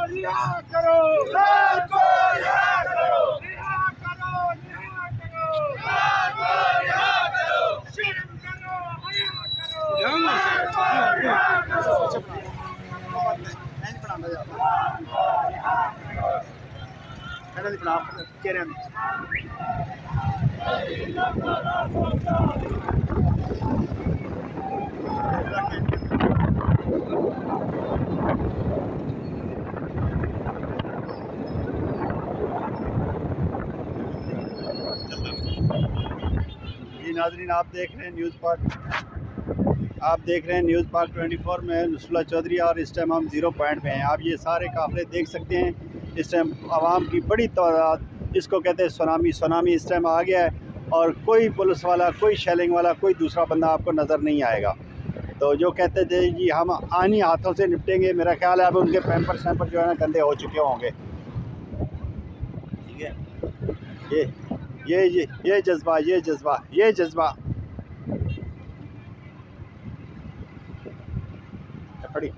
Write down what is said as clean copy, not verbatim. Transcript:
रिहा करो, लाल को रिहा करो, रिहा करो, रिहा करो, लाल को रिहा करो, शर्म करो, हया करो, लाल को रिहा करो, जी नाज़रीन, आप देख रहे हैं न्यूज़ पार्क 24 में नुसरत चौधरी, और इस टाइम हम 0 पॉइंट पे हैं। आप ये सारे काफ़िले देख सकते हैं। इस टाइम आवाम की बड़ी तादाद, इसको कहते हैं सुनामी इस टाइम आ गया है, और कोई पुलिस वाला, कोई शेलिंग वाला, कोई दूसरा बंदा आपको नज़र नहीं आएगा। तो जो कहते थे जी हम आनी हाथों से निपटेंगे, मेरा ख्याल है अब उनके पैम्पर शैम्पर जो है ना गंदे हो चुके होंगे। ठीक है, ये जज्बा खड़ी